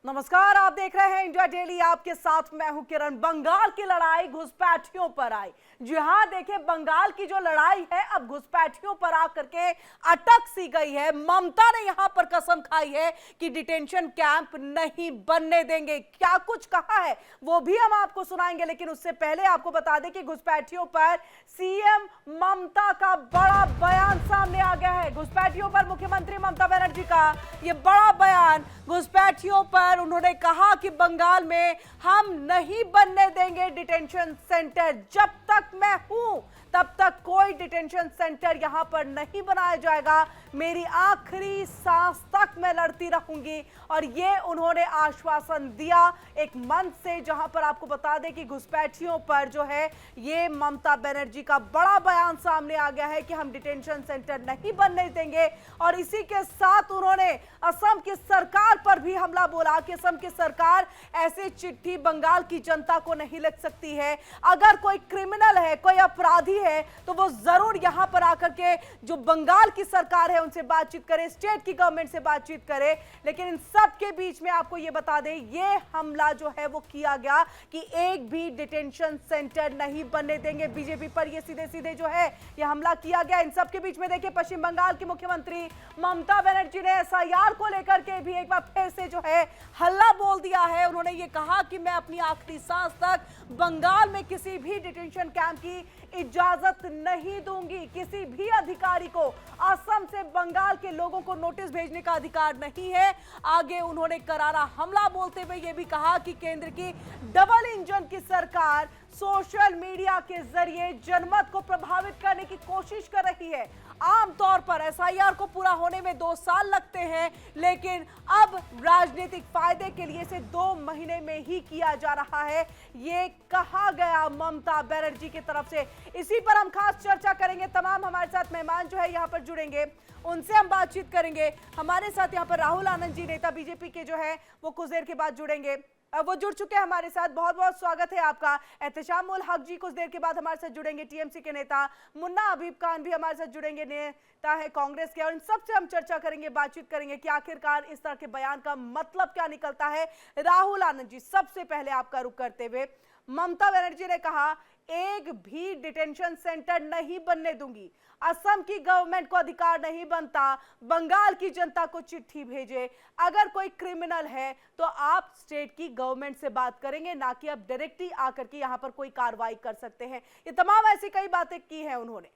नमस्कार, आप देख रहे हैं इंडिया डेली। आपके साथ मैं हूं किरण। बंगाल की लड़ाई घुसपैठियों पर आई। जी हां, देखिए बंगाल की जो लड़ाई है अब घुसपैठियों पर आकर के अटक सी गई है। ममता ने यहां पर कसम खाई है कि डिटेंशन कैंप नहीं बनने देंगे। क्या कुछ कहा है वो भी हम आपको सुनाएंगे, लेकिन उससे पहले आपको बता दें कि घुसपैठियों पर सीएम ममता का बड़ा बयान सामने आ गया है। घुसपैठियों पर मुख्यमंत्री ममता बनर्जी का यह बड़ा बयान। घुसपैठियों पर उन्होंने कहा कि बंगाल में हम नहीं बनने देंगे डिटेंशन सेंटर। जब तक मैं हूं तब तक कोई डिटेंशन सेंटर यहां पर नहीं बनाया जाएगा। मेरी आखिरी सांस तक मैं लड़ती रहूंगी। और ये उन्होंने आश्वासन दिया एक मंच से, जहां पर आपको बता दें कि घुसपैठियों पर जो है ये ममता बनर्जी का बड़ा बयान सामने आ गया है कि हम डिटेंशन सेंटर नहीं बनने देंगे। और इसी के साथ उन्होंने असम की सरकार पर भी हमला बोला कि असम की सरकार ऐसे चिट्ठी बंगाल की जनता को नहीं लिख सकती है। अगर कोई क्रिमिनल है, कोई अपराधी है, तो वो जरूर यहां पर आकर के जो बंगाल की सरकार है उनसे बातचीत करे, स्टेट की गवर्नमेंट से बातचीत करे। लेकिन इन सब के बीच में आपको ये बता दें, ये हमला जो है वो किया गया कि एक भी डिटेंशन सेंटर नहीं बनने देंगे। बीजेपी पर ये सीधे सीधे जो है ये हमला किया गया। इन सब के बीच में देखिए पश्चिम बंगाल की मुख्यमंत्री ममता बनर्जी ने एसआईआर को लेकर के भी एक बार फिर से जो है हल्ला बोल दिया है। उन्होंने ये कहा कि मैं अपनी आखिरी सांस तक बंगाल में किसी भी डिटेंशन कैंप की इजाजत नहीं दूंगी। किसी भी अधिकारी को असम से बंगाल के लोगों को नोटिस भेजने का अधिकार नहीं है। आगे उन्होंने करारा हमला बोलते हुए यह भी कहा कि केंद्र की डबल इंजन की सरकार सोशल मीडिया के जरिए जनमत को प्रभावित करने की कोशिश कर रही है। आमतौर पर एसआईआर को पूरा होने में 2 साल लगते हैं, लेकिन अब राजनीतिक फायदे के लिए इसे 2 महीने में ही किया जा रहा है, ये कहा गया ममता बनर्जी की तरफ से। इसी पर हम खास चर्चा करेंगे। तमाम हमारे साथ मेहमान जो है यहाँ पर जुड़ेंगे, उनसे हम बातचीत करेंगे। हमारे साथ यहाँ पर राहुल आनंद जी, नेता बीजेपी के जो है वो कुछ देर के बाद जुड़ेंगे। वो जुड़ चुके हैं हमारे साथ। बहुत बहुत स्वागत है आपका। एहतशामुल हक जी कुछ देर के बाद हमारे साथ जुड़ेंगे, टीएमसी के नेता। मुन्ना हबीब खान भी हमारे साथ जुड़ेंगे, नेता है कांग्रेस के। और इन सबसे हम चर्चा करेंगे, बातचीत करेंगे कि आखिरकार इस तरह के बयान का मतलब क्या निकलता है। राहुल आनंद जी, सबसे पहले आपका रुख करते हुए, ममता बनर्जी ने कहा एक भी डिटेंशन सेंटर नहीं बनने दूंगी। असम की गवर्नमेंट को अधिकार नहीं बनता बंगाल की जनता को चिट्ठी भेजे। अगर कोई क्रिमिनल है तो आप स्टेट की गवर्नमेंट से बात करेंगे, ना कि आप डायरेक्टली आकर के यहां पर कोई कार्रवाई कर सकते हैं। ये तमाम ऐसी कई बातें की हैं उन्होंने।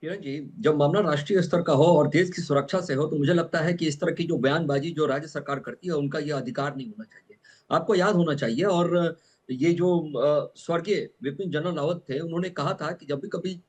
किरण जी, जब मामला राष्ट्रीय स्तर का हो और देश की सुरक्षा से हो तो मुझे लगता है कि इस तरह की जो बयानबाजी जो राज्य सरकार करती है उनका यह अधिकार नहीं होना चाहिए। आपको याद होना चाहिए। और ये जो स्वर्गीय विपिन जनरल रावत थे, उन्होंने कहा था कि जब भी कभी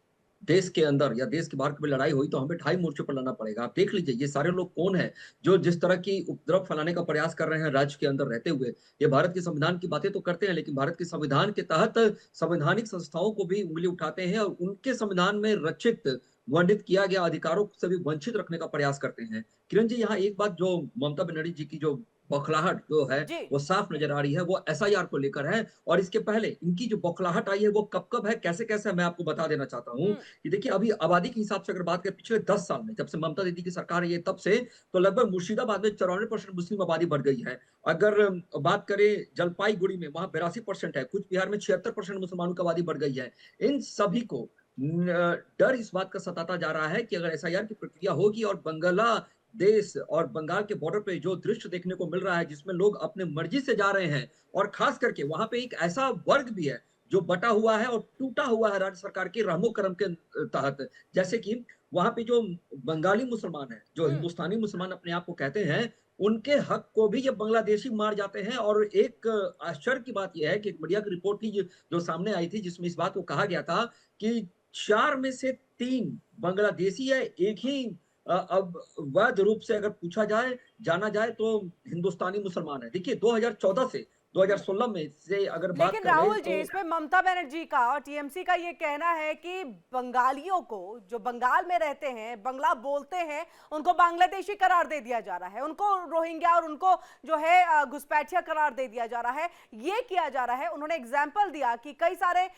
देश के अंदर या देश के बाहर कभी लड़ाई हुई तो हमें ढाई मोर्चों पर लड़ना पड़ेगा। आप देख लीजिए ये सारे लोग कौन है जो जिस तरह की उपद्रव फैलाने का प्रयास कर रहे हैं राज्य के अंदर रहते हुए। ये भारत के संविधान की बातें तो करते हैं, लेकिन भारत के संविधान के तहत संवैधानिक संस्थाओं को भी उंगली उठाते हैं और उनके संविधान में रचित वर्णित किया गया अधिकारों से भी वंचित रखने का प्रयास करते हैं। किरण जी, यहाँ एक बात जो ममता बनर्जी जी की जो बौखलाहट जो है जी। वो साफ नजर आ रही है, वो एसआईआर को लेकर है। और इसके पहले इनकी जो बौखलाहट आई है वो कब कब है, कैसे कैसे, मैं आपको बता देना चाहता हूँ कि देखिए अभी आबादी के हिसाब से अगर बात करें पिछले 10 साल में, जब से ममता दीदी की सरकार है तब से, तो लगभग मुर्शिदाबाद में 94% मुस्लिम आबादी बढ़ गई है। अगर बात करें जलपाईगुड़ी में, वहां 82% है। कुछ बिहार में 76% मुसलमानों की आबादी बढ़ गई है। इन सभी को डर इस बात का सताता जा रहा है कि अगर एसआईआर की प्रक्रिया होगी और बांग्लादेश और बंगाल के बॉर्डर पे जो दृश्य देखने को मिल रहा है जिसमें लोग अपने मर्जी से जा रहे हैं, और खास करके वहां पे एक ऐसा वर्ग भी है जो बटा हुआ है और टूटा हुआ है राज्य सरकार के रहमो करम के तहत। जैसे कि वहां पे जो बंगाली मुसलमान है, जो हिंदुस्तानी मुसलमान अपने आप को कहते हैं, उनके हक को भी ये बांग्लादेशी मार जाते हैं। और एक आश्चर्य की बात यह है कि एक मीडिया की रिपोर्ट थी जो सामने आई थी, जिसमें इस बात को कहा गया था कि 4 में से 3 बांग्लादेशी है, एक ही अब वैध रूप से अगर पूछा जाए, जाना जाए तो हिंदुस्तानी मुसलमान है। देखिए 2014 से 2016 में से अगर बात लेकिन कर ले राहुल जी, तो इसमें ममता बनर्जी का और टीएमसी का ये कहना है कि बंगालियों को, जो बंगाल में रहते हैं, बंगला बोलते हैं, उनको बांग्लादेशी करार दे दिया जा रहा है, उनको रोहिंग्या और उनको जो है घुसपैठिया करार दे दिया जा रहा है। ये किया जा रहा है। उन्होंने एग्जाम्पल दिया कि कई सारे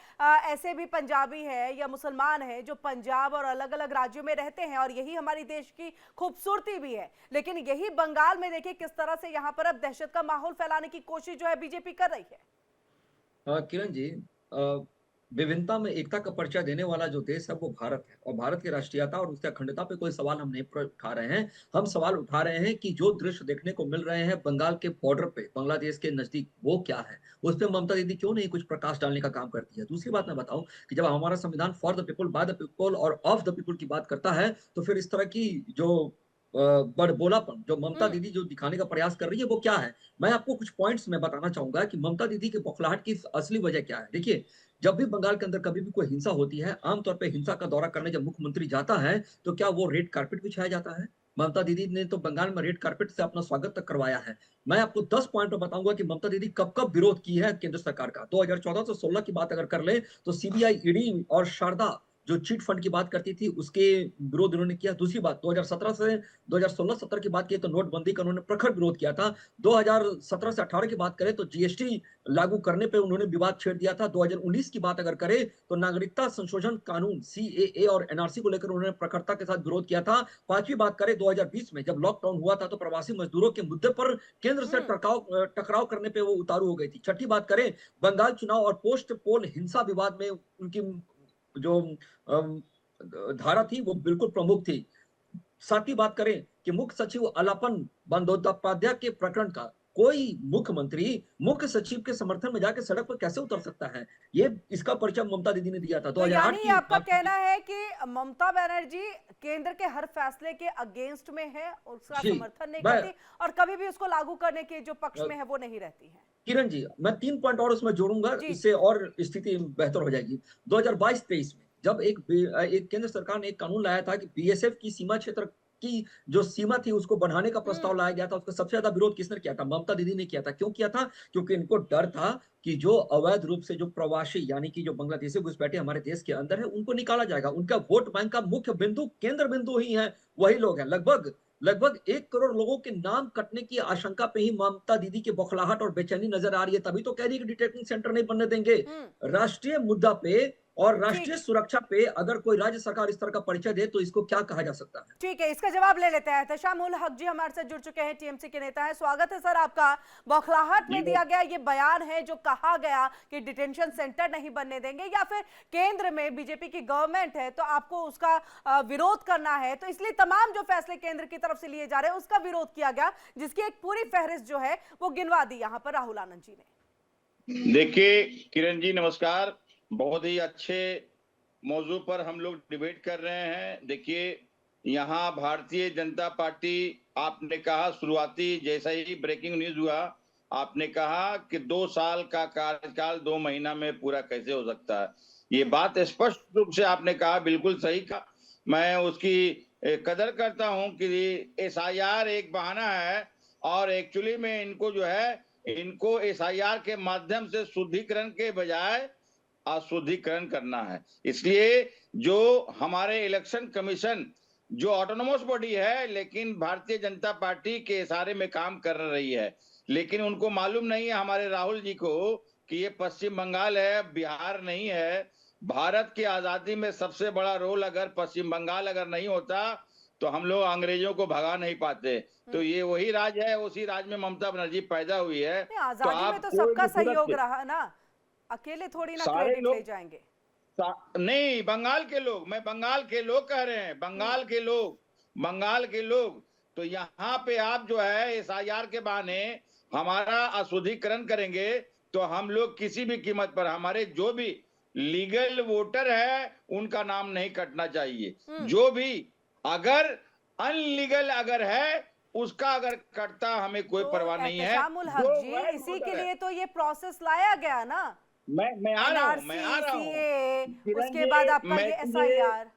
ऐसे भी पंजाबी हैं या मुसलमान हैं जो पंजाब और अलग अलग राज्यों में रहते हैं, और यही हमारी देश की खूबसूरती भी है। लेकिन यही बंगाल में देखिए किस तरह से यहाँ पर अब दहशत का माहौल फैलाने की कोशिश जो है बीजेपी कर रही है। किरण जी, विभिन्नता में एकता का परिचय देने वाला जो देश है वो भारत है, और भारत की राष्ट्रीयता और उसकी अखंडता पे कोई सवाल हम नहीं उठा रहे हैं। हम सवाल उठा रहे हैं कि जो दृश्य देखने को मिल रहे हैं बंगाल के बॉर्डर पे, बांग्लादेश के नजदीक, वो क्या है? उस पे ममता दीदी क्यों नहीं कुछ प्रकाश डालने का काम करती है? दूसरी बात मैं बताऊं कि जब हमारा संविधान for the people, by the people और ऑफ द पीपल की बात करता है, तो फिर इस तरह की जो बड़बोलापन जो ममता दीदी जो दिखाने का प्रयास कर रही है वो क्या है? मैं आपको कुछ पॉइंट्स में बताना चाहूंगा कि ममता दीदी की बौखलाहट की असली वजह क्या है। देखिए, जब भी बंगाल के अंदर कभी भी कोई हिंसा होती है, आमतौर पे हिंसा का दौरा करने जब मुख्यमंत्री जाता है, तो क्या वो रेड कारपेट बिछाया जाता है? ममता दीदी ने तो बंगाल में रेड कारपेट से अपना स्वागत तक करवाया है। मैं आपको 10 पॉइंट में बताऊंगा कि ममता दीदी कब-कब विरोध की है केंद्र सरकार का। 2014 से 16 की बात अगर कर ले, तो सीबीआई, ईडी और शारदा जो चिट फंड की बात करती थी, उसके विरोध उन्होंने किया। दूसरी बात, 2017 से 2016-17 की बात की तो नोटबंदी का उन्होंने प्रखर विरोध किया था। 2017 से 18 की बात करें तो जीएसटी लागू करने पे उन्होंने विवाद छेड़ दिया था। 2019 की बात अगर करें तो नागरिकता संशोधन कानून सीएए और एनआरसी को लेकर उन्होंने प्रखरता के साथ विरोध किया था। पांचवी बात करें 2020 में जब लॉकडाउन हुआ था तो प्रवासी मजदूरों के मुद्दे पर केंद्र से टकराव करने पे वो उतारू हो गई थी। छठी बात करें, बंगाल चुनाव और पोस्ट पोल हिंसा विवाद में उनकी जो अम, धारा थी वो बिल्कुल प्रमुख थी। साथ ही बात करें कि मुख्य सचिव अलापन बंदोपाध्याय के प्रकरण का, कोई मुख्यमंत्री मुख्य सचिव के समर्थन में जाकर सड़क पर कैसे उतर सकता है? ये इसका परिचय ममता दीदी ने दिया था। तो यानी 2008 ये की आपका बात कहना है कि ममता बनर्जी केंद्र के हर फैसले के अगेंस्ट में है, उसका जी, समर्थन नहीं मैं करती और कभी भी उसको लागू करने के जो पक्ष में है वो नहीं रहती है। किरण जी, मैं 3 पॉइंट और उसमें जोड़ूंगा, जी इससे और स्थिति बेहतर हो जाएगी। 2022-23 में जब एक केंद्र सरकार ने एक कानून लाया था कि बीएसएफ की सीमा क्षेत्र की जो सीमा थी उसको बढ़ाने का प्रस्ताव लाया गया था, उसका सबसे ज्यादा विरोध किसने किया था? ममता दीदी ने किया था। क्यों किया था? क्योंकि इनको डर था कि जो अवैध रूप से जो प्रवासी यानी कि जो बांग्लादेशी घुसपैठे हमारे देश के अंदर है उनको निकाला जाएगा। उनका वोट बैंक का मुख्य बिंदु, केंद्र बिंदु ही है, वही लोग हैं। लगभग लगभग 1 करोड़ लोगों के नाम कटने की आशंका पे ही ममता दीदी की बौखलाहट और बेचैनी नजर आ रही है। तभी तो कह रही है कि डिटेंशन सेंटर नहीं बनने देंगे। हम्म राष्ट्रीय मुद्दा पे और राष्ट्रीय ठीक सुरक्षा पे अगर कोई राज्य सरकार इस तरह का परिचय दे तो इसको क्या कहा जा सकता है? ठीक है, इसका जवाब ले लेते हैं। तशामुल हक जी हमारे साथ जुड़ चुके हैं, टीएमसी के नेता हैं। स्वागत है सर आपका। बौखलाहट में दिया गया ये बयान है जो कहा गया कि डिटेंशन सेंटर नहीं बनने देंगे, या फिर केंद्र में बीजेपी की गवर्नमेंट है तो आपको उसका विरोध करना है, तो इसलिए तमाम जो फैसले केंद्र की तरफ से लिए जा रहे हैं उसका विरोध किया गया, जिसकी एक पूरी फहरिस्त जो है वो गिनवा दी यहाँ पर राहुल आनंद जी ने। देखिए किरण जी, नमस्कार। बहुत ही अच्छे मौजू पर हम लोग डिबेट कर रहे हैं। देखिए, यहाँ भारतीय जनता पार्टी, आपने कहा शुरुआती जैसा ही ब्रेकिंग न्यूज हुआ, आपने कहा कि 2 साल का कार्यकाल 2 महीना में पूरा कैसे हो सकता है। ये बात स्पष्ट रूप से आपने कहा, बिल्कुल सही कहा। मैं उसकी कदर करता हूं कि एसआईआर एक बहाना है और एक्चुअली में इनको जो है, इनको एसआईआर के माध्यम से शुद्धिकरण के बजाय अशुद्धिकरण करना है। इसलिए जो हमारे इलेक्शन कमीशन जो ऑटोनोमस बॉडी है, लेकिन भारतीय जनता पार्टी के इशारे में काम कर रही है, लेकिन उनको मालूम नहीं है हमारे राहुल जी को कि ये पश्चिम बंगाल है, बिहार नहीं है। भारत की आजादी में सबसे बड़ा रोल अगर पश्चिम बंगाल अगर नहीं होता तो हम लोग अंग्रेजों को भगा नहीं पाते। तो ये वही राज है, उसी राज में ममता बनर्जी पैदा हुई है। तो आजादी में आप तो कोई सबका भी सूरत सहयोग से रहा ना, अकेले थोड़ी ना सारे क्रेडिट ले लोग जाएंगे। नहीं, बंगाल के लोग, मैं बंगाल के लोग कह रहे हैं, बंगाल के लोग, बंगाल के लोग। तो यहाँ पे आप जो है एसआईआर के बहाने हमारा अशुद्धिकरण करेंगे तो हम लोग किसी भी कीमत पर, हमारे जो भी लीगल वोटर है उनका नाम नहीं कटना चाहिए। जो भी अगर अनलीगल अगर है उसका अगर कटता हमें कोई तो परवाह नहीं है। एहतशामुल हक जो जी, वैध इसी के वोटर है, लिए तो ये प्रोसेस लाया गया ना, मैं आ रहा हूँ, मैं आ रहा हूँ एनआरसी, किरण उसके जी, बाद आपका ये एसआईआर।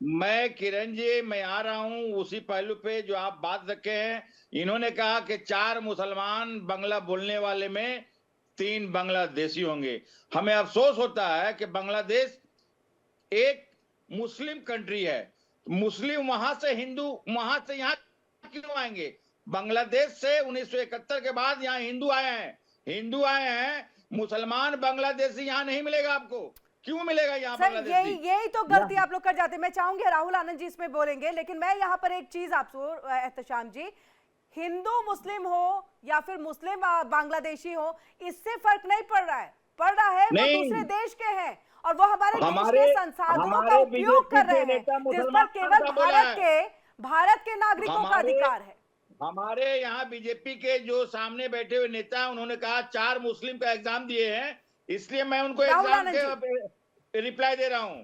मैं किरण जी, मैं आ रहा हूं उसी पहलू पे जो आप बात रखे हैं। इन्होंने कहा कि 4 मुसलमान बांग्ला बोलने वाले में 3 बांग्लादेशी होंगे। हमें अफसोस होता है कि बांग्लादेश एक मुस्लिम कंट्री है, मुस्लिम वहां से हिंदू वहां से यहाँ क्यों आएंगे? बांग्लादेश से 1971 के बाद यहाँ हिंदू आए हैं, मुसलमान बांग्लादेशी यहाँ नहीं मिलेगा आपको। क्यों मिलेगा यहाँ सर बांग्लादेशी? यही तो गलती आप लोग कर जाते हैं। मैं चाहूंगी राहुल आनंद जी इसमें बोलेंगे, लेकिन मैं यहाँ पर एक चीज आपको एहतशाम जी, हिंदू मुस्लिम हो या फिर मुस्लिम बांग्लादेशी हो, इससे फर्क नहीं पड़ रहा है। पड़ रहा है वो दूसरे देश के हैं और वो हमारे देश के संसाधनों का उपयोग कर रहे हैं, जिस पर केवल भारत के नागरिकों का अधिकार है। हमारे यहाँ बीजेपी के जो सामने बैठे हुए नेता हैं, उन्होंने कहा 4 मुस्लिम का एग्जाम दिए हैं, इसलिए मैं उनको एग्जाम के रिप्लाई दे रहा हूँ।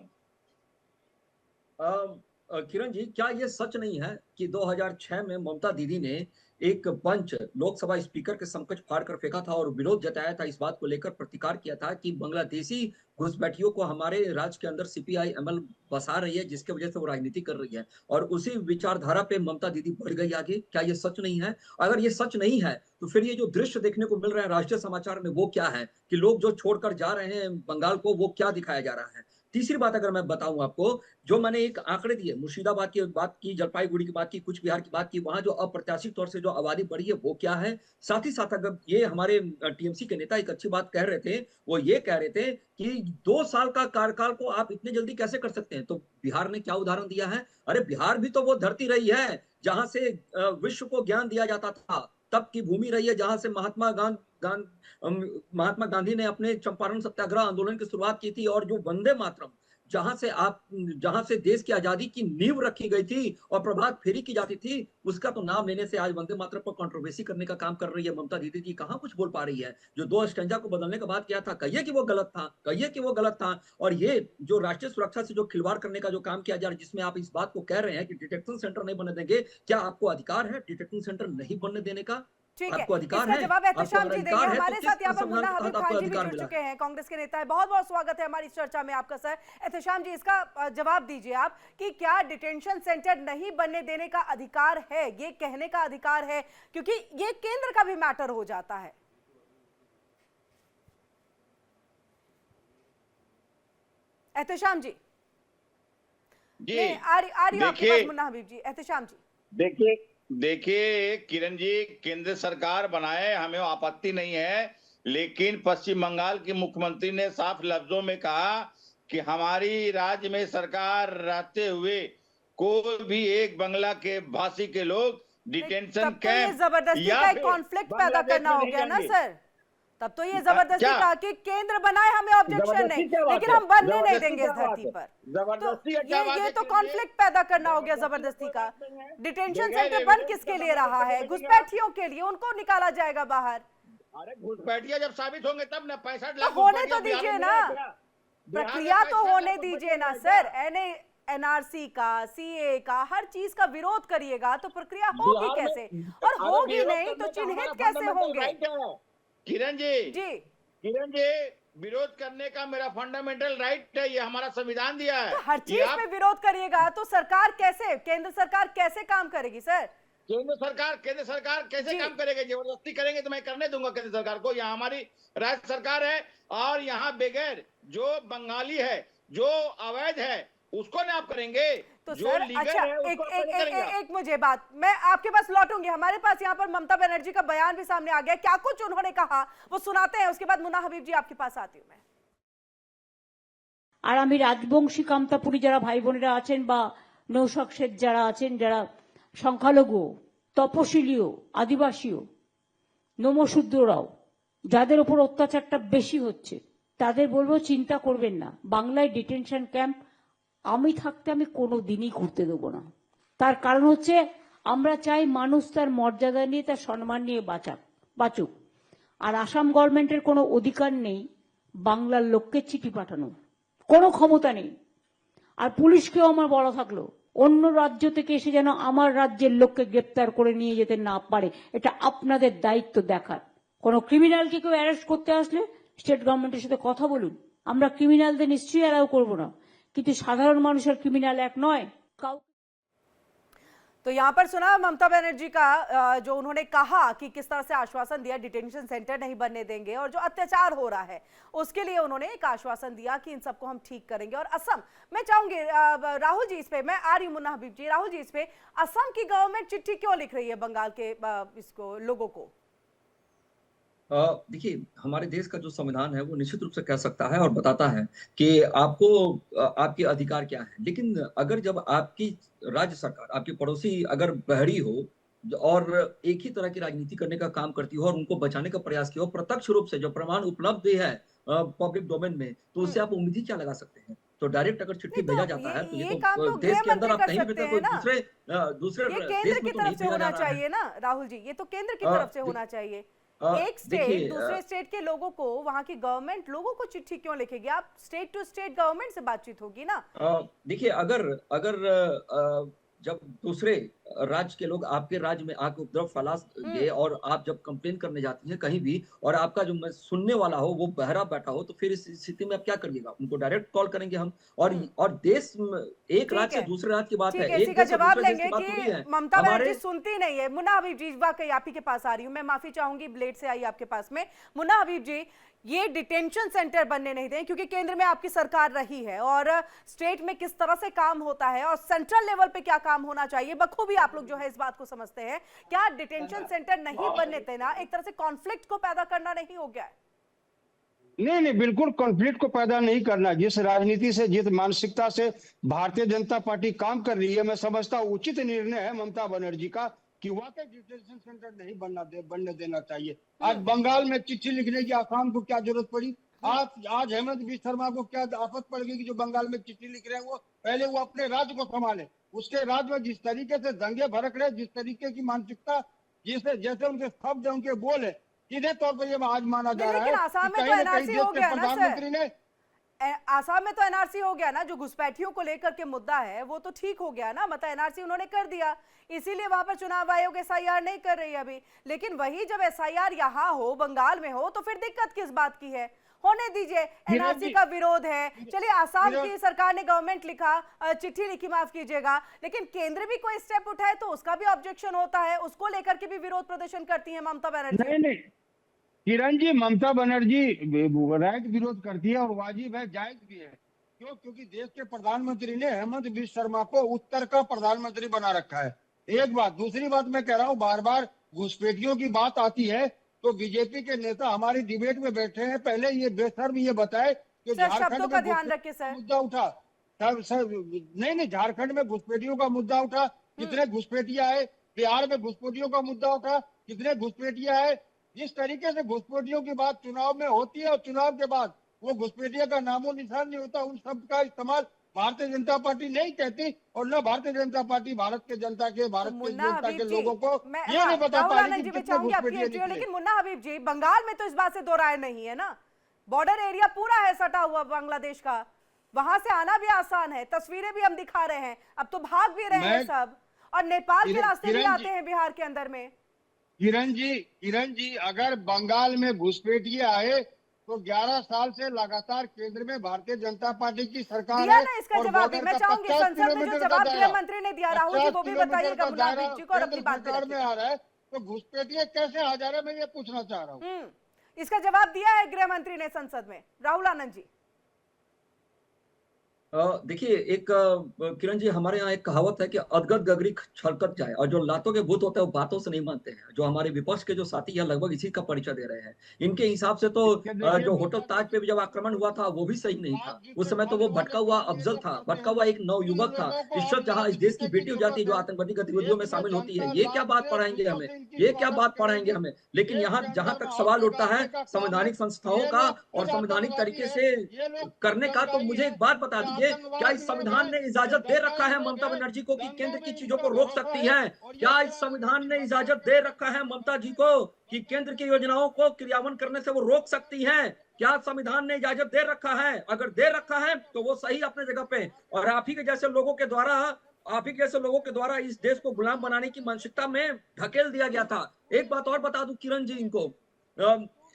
किरण जी, क्या ये सच नहीं है कि 2006 में ममता दीदी ने एक पंच लोकसभा स्पीकर के समकक्ष फाड़ कर फेंका था और विरोध जताया था, इस बात को लेकर प्रतिकार किया था कि बांग्लादेशी घुसपैठियों को हमारे राज्य के अंदर सीपीआई एमएल बसा रही है, जिसके वजह से वो राजनीति कर रही है, और उसी विचारधारा पे ममता दीदी बढ़ गई आगे। क्या ये सच नहीं है? अगर ये सच नहीं है तो फिर ये जो दृश्य देखने को मिल रहा है राष्ट्रीय समाचार में, वो क्या है कि लोग जो छोड़कर जा रहे हैं बंगाल को, वो क्या दिखाया जा रहा है? तीसरी बात अगर मैं बताऊं आपको, जो मैंने एक आंकड़े दिए, मुर्शिदाबाद की बात की, जलपाईगुड़ी की बात की, कुछ बिहार की बात की, वहां जो अप्रत्याशित तौर से जो आबादी बढ़ी है वो क्या है। साथ ही साथ अगर ये हमारे टीएमसी के नेता एक अच्छी बात कह रहे थे, वो ये कह रहे थे कि 2 साल का कार्यकाल को आप इतने जल्दी कैसे कर सकते हैं। तो बिहार ने क्या उदाहरण दिया है? अरे बिहार भी तो वो धरती रही है जहां से विश्व को ज्ञान दिया जाता था, तब की भूमि रही है जहां से महात्मा गांधी ने अपने चंपारण सत्याग्रह आंदोलन की शुरुआत की थी, और जो वंदे मातरम जहां से देश की आजादी की नींव रखी गई थी और प्रभात फेरी की जाती थी, उसका तो नाम लेने से आज वंदे मातरम पर कंट्रोवर्सी करने का काम कर रही है ममता दीदी जी। कहां कुछ बोल पा रही है? जो 2 स्टैंजा को बदलने का बात किया था, कहिए कि वो गलत था। और ये जो राष्ट्रीय सुरक्षा से जो खिलवाड़ करने का जो काम किया जा रहा है, जिसमें आप इस बात को कह रहे हैं कि डिटेक्शन सेंटर नहीं बनने देंगे, क्या आपको अधिकार है डिटेक्शन सेंटर नहीं बनने देने का? ठीक है, आपको अधिकार इसका है? जवाब एहतशाम जी देंगे। हमारे साथ यहाँ पर संविधान मुन्ना के हबीब तहत खान आपको जी भी अधिकार जुड़ मिला चुके हैं, कांग्रेस के नेता है। बहुत बहुत स्वागत है हमारी इस चर्चा में आपका। सर एहतशाम जी, इसका जवाब दीजिए आप कि क्या डिटेंशन सेंटर नहीं बनने देने का अधिकार है, ये कहने का अधिकार है, क्योंकि ये केंद्र का भी मैटर हो जाता है। एहतशाम जी, आ रही आपके पास मुन्ना हबीब जी। एहतशाम जी, देखिए किरण जी, केंद्र सरकार बनाए, हमें आपत्ति नहीं है, लेकिन पश्चिम बंगाल के मुख्यमंत्री ने साफ लफ्जों में कहा कि हमारी राज्य में सरकार रहते हुए कोई भी एक बांग्ला के भाषी के लोग डिटेंशन कैंप जबरदस्ती का एक कॉन्फ्लिक्ट पैदा करना हो गया ना सर। तब तो ये जबरदस्ती का कि केंद्र बनाए, हमें ऑब्जेक्शन नहीं, लेकिन हम बनने नहीं देंगे इस धरती पर। तो ये तो कॉन्फ्लिक्ट पैदा करना हो गया जबरदस्ती का। डिटेंशन सेंटर बन किसके लिए रहा है? घुसपैठियों के लिए, उनको निकाला जाएगा बाहर। अरे घुसपैठिया जब साबित होंगे तब ना, 65 लाख होने तो दीजिए ना, प्रक्रिया तो होने दीजिए ना सर। एनआरसी का, सीए का, हर चीज का विरोध करिएगा तो प्रक्रिया होगी कैसे? और होगी नहीं तो चिन्हित कैसे होंगे? किरण जी, विरोध करने का मेरा फंडामेंटल राइट है, ये हमारा संविधान दिया है। तो हर चीज में विरोध करिएगा तो सरकार कैसे, केंद्र सरकार कैसे काम करेगी सर? केंद्र सरकार कैसे काम करेगी? जबरदस्ती करेंगे तो मैं करने दूंगा केंद्र सरकार को। यहाँ हमारी राज्य सरकार है, और यहाँ बगैर जो बंगाली है, जो अवैध है, उसको नहीं आप करेंगे। तो जो सर लीगल है, एक मुझे बात, मैं आपके पास लौटूंगी। हमारे पास यहाँ पर ममता बनर्जी का बयान भी सामने आ गया, क्या कुछ उन्होंने कहा वो सुनाते हैं, उसके बाद मुन्ना हबीब जी आपके पास आती हूँ मैं। আর আমি রাজবংশী কামতাপুরী যারা ভাই বোনেরা আছেন বা নৌশক শেঠ যারা আছেন, যারা সংখ্যালঘু, তপশিলীয়, আদিবাসীও, নমশূদ্ররাও, যাদের উপর অত্যাচারটা বেশি হচ্ছে, তাদের বলবো চিন্তা করবেন না। বাংলায় ডিটেনশন ক্যাম্প আমি থাকতে আমি কোনোদিনই করতে দেবো না। তার কারণ হচ্ছে আমরা চাই মানুষ তার মর্যাদা নিয়ে, তার সম্মান নিয়ে বাঁচুক। আর আসাম গভর্নমেন্টের কোনো অধিকার নেই বাংলার লোককে চিঠি পাঠানো, কোনো ক্ষমতা নেই। আর পুলিশকেও আমার বলা থাকলো অন্য রাজ্য থেকে এসে যেন আমার রাজ্যের লোককে গ্রেপ্তার করে নিয়ে যেতে না পারে, এটা আপনাদের দায়িত্ব দেখার। কোনো ক্রিমিনালকে কেউ অ্যারেস্ট করতে আসলে স্টেট গভর্নমেন্টের সাথে কথা বলুন। আমরা ক্রিমিনালদের নিশ্চয়ই অ্যালাউ করবো না, কিন্তু সাধারণ মানুষের ক্রিমিনাল এক নয়। तो यहाँ पर सुना ममता बनर्जी का जो उन्होंने कहा कि किस तरह से आश्वासन दिया डिटेंशन सेंटर नहीं बनने देंगे और जो अत्याचार हो रहा है उसके लिए उन्होंने एक आश्वासन दिया कि इन सबको हम ठीक करेंगे। और असम, मैं चाहूंगी राहुल जी इस पे, मैं आ रही हूं मुन्ना हबीब जी, राहुल जी इस पे असम की गवर्नमेंट चिट्ठी क्यों लिख रही है बंगाल के इसको लोगों को? देखिए, हमारे देश का जो संविधान है वो निश्चित रूप से कह सकता है और बताता है कि आपको आपके अधिकार क्या है। लेकिन अगर जब आपकी राज्य सरकार, आपकी पड़ोसी अगर बहरी हो और एक ही तरह की राजनीति करने का काम करती हो और उनको बचाने का प्रयास किया हो, प्रत्यक्ष रूप से जो प्रमाण उपलब्ध है पब्लिक डोमेन में, तो उससे आप उम्मीद ही क्या लगा सकते हैं? तो डायरेक्ट अगर चिट्ठी नहीं, भेजा तो जाता है तो ये ये काम तो तो देश गृह के अंदर मंत्री आप कर कहीं भी सकते भेजो, हैं कोई ना, दूसरे ये देश केंद्र में की तो नहीं तरफ से भेजा जा होना रहा है। चाहिए ना राहुल जी, ये तो केंद्र की अ, तरफ से दे- होना चाहिए। एक स्टेट देखिए, दूसरे स्टेट के लोगों को, वहां की गवर्नमेंट लोगों को चिट्ठी क्यों लिखेगी? आप स्टेट टू स्टेट गवर्नमेंट से बातचीत होगी ना। देखिए, अगर अगर जब दूसरे राज्य के लोग आपके राज्य में आके उपद्रव फैला हम्म। दे और आप जब कंप्लेन करने जाती हैं कहीं भी और आपका जो सुनने वाला हो वो बहरा बैठा हो, तो फिर इस स्थिति में आप क्या करिएगा? उनको डायरेक्ट कॉल करेंगे हम। हम्म। और देश एक ठीक राज्य से है, दूसरे राज्य की बात है, ठीक है, इसी एक का देश से जवाब दूसरे देश की लेंगे बात थोड़ी कि है। ममता बनर्जी हमारे सुनती नहीं है। मुन्ना हबीब जी, वाकई आप ही के पास आ रही हूं, मैं माफी चाहूंगी ब्लेड से आई आपके पास में। मुन्ना हबीब जी, ये डिटेंशन सेंटर बनने नहीं दें क्योंकि केंद्र में आपकी सरकार रही है और स्टेट में किस तरह से काम होता है और सेंट्रल लेवल पे क्या काम होना चाहिए बखूबी आप लोग जो है इस बात को समझते हैं। क्या डिटेंशन सेंटर नहीं बनने देना एक तरह से कॉन्फ्लिक्ट को पैदा करना नहीं हो गया है? नहीं नहीं, बिल्कुल कॉन्फ्लिक्ट को पैदा नहीं करना। जिस राजनीति से, जिस मानसिकता से भारतीय जनता पार्टी काम कर रही है, मैं समझता हूँ उचित निर्णय है ममता बनर्जी का कि वाकई डिटेंशन सेंटर नहीं बनने देना चाहिए। आज बंगाल में चिट्ठी लिखने की आसाम को क्या जरूरत पड़ी? आज हेमंत बिस्वा शर्मा को क्या आफत पड़ गई कि जो बंगाल में चिट्ठी लिख रहे हैं? वो पहले वो अपने राज्य को संभाले। उसके राज्य में जिस तरीके से दंगे भड़क रहे, जिस तरीके की मानसिकता, जिसे जैसे उनके शब्द है, उनके बोल है, सीधे तौर पर ये आज माना जा रहा लेकिन है आसाम कि में तो कहीं ना कहीं एनआरसी देश हो के गया ना प्रधानमंत्री ने आसाम में तो एनआरसी हो गया ना, जो घुसपैठियों को लेकर के मुद्दा है वो तो ठीक हो गया ना, मतलब एनआरसी उन्होंने कर दिया, इसीलिए वहां पर चुनाव आयोग एसआईआर नहीं कर रही है अभी। लेकिन वही जब एसआईआर यहाँ हो, बंगाल में हो, तो फिर दिक्कत किस बात की है? होने दीजिए, एनआरसी का विरोध है। चलिए, आसाम की सरकार ने गवर्नमेंट लिखा, चिट्ठी लिखी, माफ कीजिएगा, लेकिन केंद्र भी कोई स्टेप उठाए तो उसका भी ऑब्जेक्शन होता है, उसको लेकर के भी विरोध प्रदर्शन करती है ममता बनर्जी। नहीं नहीं, किरण जी, ममता बनर्जी राइट विरोध करती है और वाजिब है, जायज भी है। क्यों? क्योंकि देश के प्रधानमंत्री ने हेमंत बिस्वा शर्मा को उत्तर का प्रधानमंत्री बना रखा है। एक बात। दूसरी बात मैं कह रहा हूँ, बार बार घुसपैठियों की बात आती है तो बीजेपी के नेता हमारी डिबेट में बैठे हैं, पहले ये बेशर्म ये बताए कि सर, झारखंड शब्दों में का ध्यान रखिए सर। मुद्दा उठा। सर नहीं, झारखंड में घुसपैठियों का मुद्दा उठा, कितने घुसपैठिया है? बिहार में घुसपैठियों का मुद्दा उठा, कितने घुसपैठिया है? जिस तरीके से घुसपैठियों की बात चुनाव में होती है और चुनाव के बाद वो घुसपैठिया का नामो निशान नहीं होता, उन शब्द का इस्तेमाल भारतीय जनता पार्टी नहीं कहती और न भारतीय जनता पार्टी भारत के जनता के, भारत के मुन्ना जनता हबीब के जी, लोगों को मैं ये नहीं बता राहुल पा रही आनंद कि जी, मैं कितने चाहूंगी आपकी घुसपैठिए एंट्री हो, निकले। लेकिन मुन्ना हबीब जी, बंगाल में तो इस बात से दो राय नहीं है ना, बॉर्डर एरिया पूरा है सटा हुआ बांग्लादेश का, वहां से आना भी आसान है, तस्वीरें भी हम दिखा रहे हैं, अब तो भाग भी रहे हैं सब, और नेपाल के रास्ते भी आते हैं बिहार के अंदर में। किरण जी, अगर बंगाल में घुसपैठिए आए तो 11 साल से लगातार केंद्र में भारतीय जनता पार्टी की सरकार दिया है ना इसका और जवाब भी, बॉर्डर मैं का चाहूंगी 50 संसद में जो किलोमीटर का जवाब दायरा, गृह मंत्री ने दिया, राहुल जी 50 वो भी किलोमीटर बताइएगा का मुन्ना दायरा हबीब जी को, और केंद्र अपनी बात सरकार में रखिए। आ रहा है, तो घुसपैठिए कैसे आ जा रहे हैं, मैं ये पूछना चाह रहा हूँ। इसका जवाब दिया है गृह मंत्री ने संसद में। राहुल आनंद जी, देखिए, एक किरण जी, हमारे यहाँ एक कहावत है कि अदगत गगरी छलकत जाए, और जो लातों के भूत होते हैं वो बातों से नहीं मानते हैं। जो हमारे विपक्ष के जो साथी हैं लगभग इसी का परिचय दे रहे हैं। इनके हिसाब से तो देखिए, जो होटल ताज पे भी जब आक्रमण हुआ था वो भी सही नहीं था। उस समय तो वो भटका हुआ अफजल था, भटका हुआ एक नवयुवक था। इस वक्त जहाँ इस देश की बेटी हो जाती है जो आतंकवादी गतिविधियों में शामिल होती है, ये क्या बात पढ़ाएंगे हमें? ये क्या बात पढ़ाएंगे हमें? लेकिन यहाँ जहां तक सवाल उठता है संवैधानिक संस्थाओं का और संवैधानिक तरीके से करने का, तो मुझे एक बात बता दीजिए, क्या इस संविधान ने इजाजत दे रखा है ममता बनर्जी को कि केंद्र की चीजों को रोक सकती है? क्या इस संविधान ने इजाजत दे रखा है ममता जी को कि केंद्र की योजनाओं को क्रियान्वयन करने से वो रोक सकती हैं? क्या संविधान ने इजाजत दे रखा है? अगर दे रखा है तो वो सही अपने जगह पे, और आप ही के जैसे लोगों के द्वारा इस देश को गुलाम बनाने की मानसिकता में ढकेल दिया गया था। एक बात और बता दूं किरण जी इनको,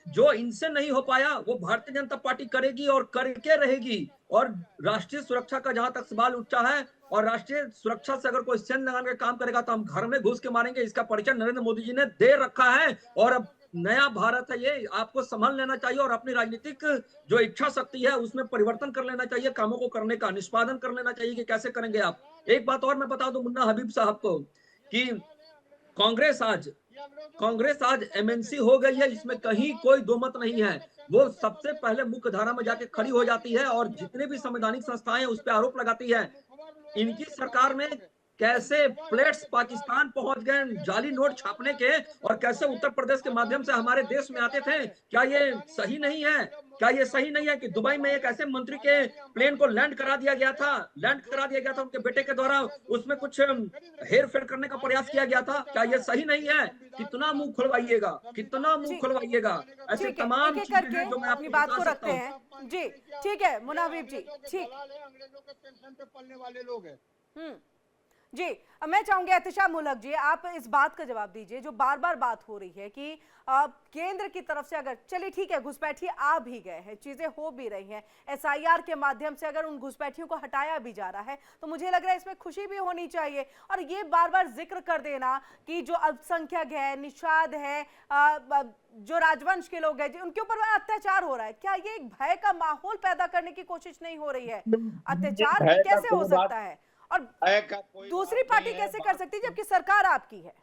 जो इनसे नहीं हो पाया वो भारतीय जनता पार्टी करेगी और करके रहेगी। और राष्ट्रीय सुरक्षा का जहां तक सवाल उठता है और राष्ट्रीय सुरक्षा से अगर कोई सेंध लगाने का काम करेगा तो हम घर में घुस के मारेंगे। इसका परिचय नरेंद्र मोदी जी ने दे रखा है। और अब नया भारत है, ये आपको संभाल लेना चाहिए और अपनी राजनीतिक जो इच्छा शक्ति है उसमें परिवर्तन कर लेना चाहिए, कामों को करने का निष्पादन कर लेना चाहिए कि कैसे करेंगे आप। एक बात और मैं बता दूं मुन्ना हबीब साहब को कि कांग्रेस आज एमएनसी हो गई है, इसमें कहीं कोई दो मत नहीं है। वो सबसे पहले मुख्य धारा में जाके खड़ी हो जाती है और जितने भी संवैधानिक संस्थाएं उस पर आरोप लगाती है। इनकी सरकार में कैसे प्लेट्स पाकिस्तान पहुंच गए जाली नोट छापने के, और कैसे उत्तर प्रदेश के माध्यम से हमारे देश में आते थे। क्या ये सही नहीं है? क्या ये सही नहीं है कि दुबई में एक ऐसे मंत्री के प्लेन को लैंड करा दिया गया था उनके बेटे के द्वारा, उसमें कुछ हेर फेर करने का प्रयास किया गया था? क्या ये सही नहीं है? कितना मुंह खुलवाइएगा, कितना मुंह खुलवाइएगा? ऐसे ठीक है, तमाम एक-एक चीजें करके हैं जो मैं अपनी आपको बात बता को सकता रखते हूं। हैं। जी ठीक है मुन्ना हबीब जी, ठीक। अंग्रेजों के पेंशन पे पलने वाले लोग हैं। जी, अब मैं चाहूंगी एहतिशाम मुलक जी, आप इस बात का जवाब दीजिए जो बार बार बात हो रही है कि केंद्र की तरफ से अगर चलिए ठीक है घुसपैठिए आ भी गए हैं, चीजें हो भी रही हैं, एसआईआर के माध्यम से अगर उन घुसपैठियों को हटाया भी जा रहा है तो मुझे लग रहा है इसमें खुशी भी होनी चाहिए। और ये बार बार जिक्र कर देना कि जो अल्पसंख्यक है, निषाद है, जो राजवंश के लोग हैं उनके ऊपर अत्याचार हो रहा है, क्या ये एक भय का माहौल पैदा करने की कोशिश नहीं हो रही है? अत्याचार भय का कैसे हो कोई बात- सकता है और भय का कोई दूसरी बात पार्टी नहीं है। कैसे कर सकती है जबकि सरकार आपकी है?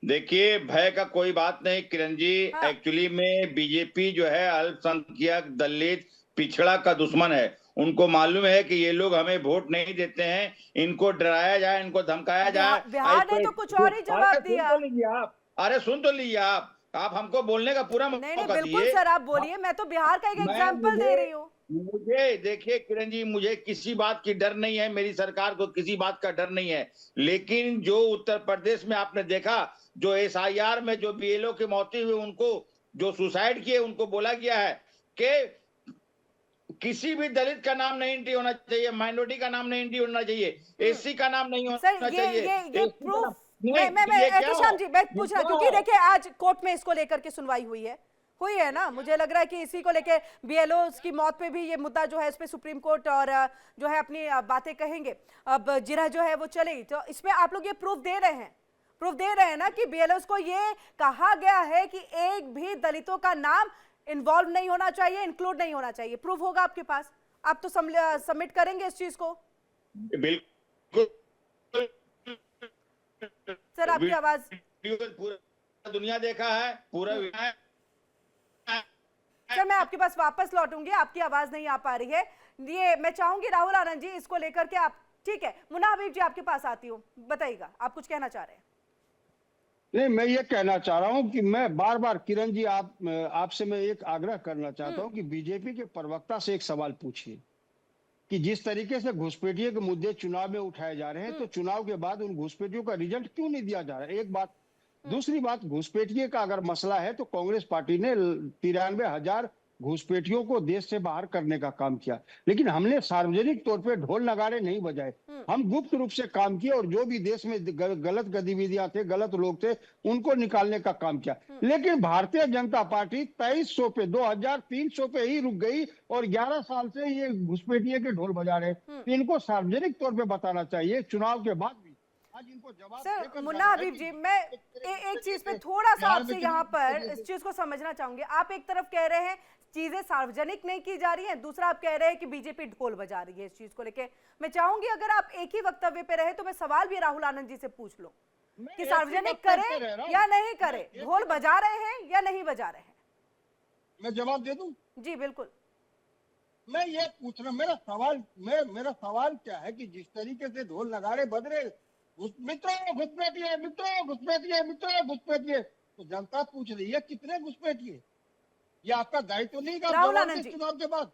देखिए, भय का कोई बात नहीं किरण जी। हाँ। एक्चुअली में बीजेपी जो है अल्पसंख्यक, दलित, पिछड़ा का दुश्मन है। उनको मालूम है कि ये लोग हमें वोट नहीं देते हैं, इनको डराया जाए, इनको धमकाया जाए। बिहार ने तो कुछ और ही जवाब अरे दिया। सुन तो लीजिए आप, अरे सुन तो लीजिए आप हमको बोलने का पूरा नहीं मौका बिल्कुल दीजिए। सर, आप बोलिए, मैं तो बिहार का एक मैं- एग्जाम्पल दे रही हूँ। मुझे देखिए किरण जी, मुझे किसी बात की डर नहीं है, मेरी सरकार को किसी बात का डर नहीं है। लेकिन जो उत्तर प्रदेश में आपने देखा, जो एसआईआर में जो बीएलओ की मौत हुई, उनको जो सुसाइड किए उनको बोला गया है कि किसी भी दलित का नाम नहीं एंट्री होना चाहिए, माइनॉरिटी का नाम नहीं एंट्री होना चाहिए, एससी का नाम नहीं सर होना ये चाहिए। ये SC का प्रूफ नाम- नहीं, ये क्या एहतिशाम जी मैं हो? पूछ रहा ये क्योंकि क्या हो? देखिए आज कोर्ट में इसको लेकर के सुनवाई हुई है ना, मुझे लग रहा है कि इसी को लेके बीएलओ की मौत पे भी ये मुद्दा जो है इस पे सुप्रीम कोर्ट और जो है अपनी बातें कहेंगे। अब जिरह जो है वो चलेगी, तो इसमें आप लोग ये प्रूफ दे रहे हैं ना कि बीएलओ को ये कहा गया है कि एक भी दलितों का नाम इन्वॉल्व नहीं होना चाहिए, इंक्लूड नहीं होना चाहिए। प्रूफ होगा आपके पास, आप तो सबमिट करेंगे इस चीज को? बिल्कुल सर आपकी आवाज पूरा दुनिया देखा है, पूरा सर मैं आपके पास वापस लौटूंगी, आपकी आवाज नहीं आ पा रही है। ये मैं चाहूंगी राहुल आनंद जी इसको लेकर के आप, ठीक है मुन्ना हबीब जी आपके पास आती हूँ, बताइएगा आप कुछ कहना चाह रहे हैं। नहीं, मैं ये कहना चाह रहा हूं कि मैं बार बार किरण जी आपसे मैं एक आग्रह करना चाहता हूं कि बीजेपी के प्रवक्ता से एक सवाल पूछिए कि जिस तरीके से घुसपैठियों के मुद्दे चुनाव में उठाए जा रहे हैं, तो चुनाव के बाद उन घुसपैठियों का रिजल्ट क्यों नहीं दिया जा रहा है? एक बात। दूसरी बात, घुसपैठिए का अगर मसला है तो कांग्रेस पार्टी ने 93,000 घुसपैठियों को देश से बाहर करने का काम किया, लेकिन हमने सार्वजनिक तौर पे ढोल नगाड़े नहीं बजाए। हम गुप्त रूप से काम किए और जो भी देश में गलत गतिविधियां थे, गलत लोग थे, उनको निकालने का काम किया। लेकिन भारतीय जनता पार्टी 2300 पे 2300 पे ही रुक गई और 11 साल से ये घुसपैठिए के ढोल बजा रहे हैं। तो इनको सार्वजनिक तौर पे बताना चाहिए चुनाव के बाद भी। आज इनको जवाब सर मुन्ना हबीब जी, मैं एक चीज पे थोड़ा सा आपसे यहाँ पर इस चीज को समझना चाहूंगी। आप एक तरफ कह रहे हैं चीजें सार्वजनिक नहीं की जा रही हैं, दूसरा आप कह रहे हैं कि बीजेपी ढोल बजा रही है इस चीज को लेके। मैं चाहूंगी अगर आप एक ही वक्तव्य पे रहे तो मैं सवाल भी राहुल आनंद जी से पूछ लूं कि सार्वजनिक करें या नहीं करें, ढोल बजा रहे हैं या नहीं बजा रहे हैं? मैं जवाब दे दूं? जी बिल्कुल। मैं ये पूछ रहा, मेरा सवाल क्या है कि जिस तरीके से ढोल नगाड़े बज रहे, मित्रों घुसपैठिए, मित्रों घुसपैठिए, मित्रों घुसपैठिए, तो जनता पूछ रही है कितने घुसपैठिए? ये आपका दायित्व नहीं का राहुल जवाब आनंद दे जी। चुनाव के बाद।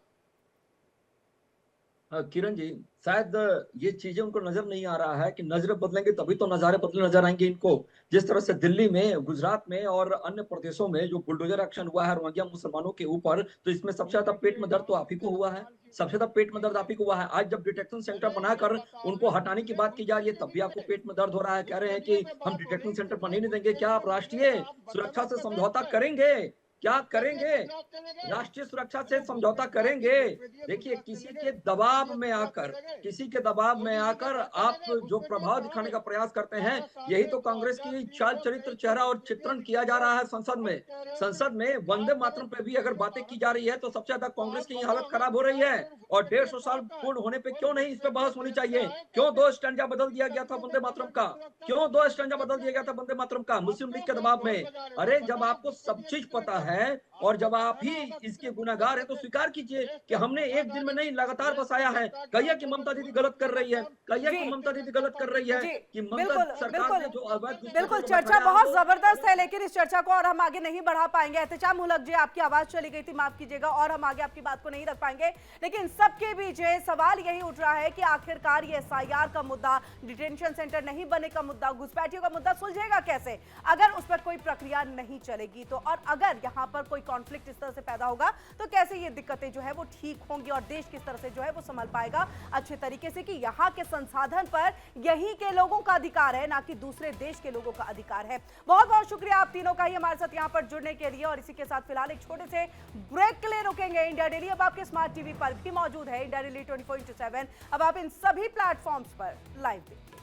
किरण जी, शायद ये चीजें उनको नजर नहीं आ रहा है कि नजरें बदलेंगे तभी तो नजारे बदले नजर आएंगे इनको। जिस तरह से दिल्ली में, गुजरात में और अन्य प्रदेशों में जो बुलडोजर एक्शन हुआ है रोहिंग्या मुसलमानों के ऊपर, तो इसमें सबसे ज्यादा पेट में दर्द तो आप ही को हुआ है, सबसे ज्यादा पेट में दर्द आप ही को हुआ है। आज जब डिटेक्शन सेंटर बनाकर उनको हटाने की बात की जा रही है तब भी आपको पेट में दर्द हो रहा है। कह रहे हैं कि हम डिटेक्शन सेंटर बने नहीं देंगे। क्या आप राष्ट्रीय सुरक्षा से समझौता करेंगे? क्या करेंगे? राष्ट्रीय सुरक्षा से समझौता करेंगे? देखिए, किसी के दबाव में आकर आप जो प्रभाव दिखाने का प्रयास करते हैं, यही तो कांग्रेस की चाल चरित्र, चेहरा और चित्रण किया जा रहा है संसद में वंदे मातरम पे भी अगर बातें की जा रही है तो सबसे ज्यादा कांग्रेस की हालत खराब हो रही है। और 150 साल पूर्ण होने पे क्यों नहीं इस पे बहस होनी चाहिए? क्यों 2 स्टैंजा बदल दिया गया था वंदे मातरम का? क्यों 2 स्टैंजा बदल दिया गया था वंदे मातरम का मुस्लिम लीग के दबाव में? अरे जब आपको सब चीज पता है और जब आप ही इसके गुनहगार हैं तो स्वीकार कीजिए कि हमने एक दिन में नहीं लगातार बसाया है। कहिए कि ममता दीदी गलत कर रही है, कहिए कि ममता दीदी गलत कर रही है, जी, कि ममता बिल्कुल सरकार ने जो बिल्कुल चर्चा बहुत जबरदस्त है, लेकिन इस चर्चा को और हम आगे नहीं बढ़ा पाएंगे। एहतशाम मुलक जी, आपकी आवाज चली गई थी, माफ कीजिएगा, और हम आगे आपकी बात को नहीं रख पाएंगे। लेकिन सबके बीच सवाल यही उठ रहा है कि आखिरकार ये एसआईआर का मुद्दा, डिटेंशन सेंटर नहीं बने का मुद्दा, घुसपैठियों का मुद्दा सुलझेगा कैसे अगर उस पर कोई प्रक्रिया नहीं चलेगी तो? और अगर यहाँ पर कोई कॉन्फ्लिक्ट इस तरह से पैदा होगा तो कैसे ये दिक्कतें जो है वो ठीक होंगी और देश किस तरह से जो है वो संभल पाएगा अच्छे तरीके से, कि यहाँ के संसाधन पर यहीं के लोगों का अधिकार है, ना कि दूसरे देश के लोगों का अधिकार है। बहुत बहुत शुक्रिया आप तीनों का ही हमारे साथ यहाँ पर जुड़ने के लिए। और इसी के साथ फिलहाल एक छोटे से ब्रेक के लिए रुकेंगे। इंडिया डेली अब आपके स्मार्ट टीवी पर भी मौजूद है। इंडिया डेली 24/7 अब आप इन सभी प्लेटफॉर्म्स पर लाइव देखिए।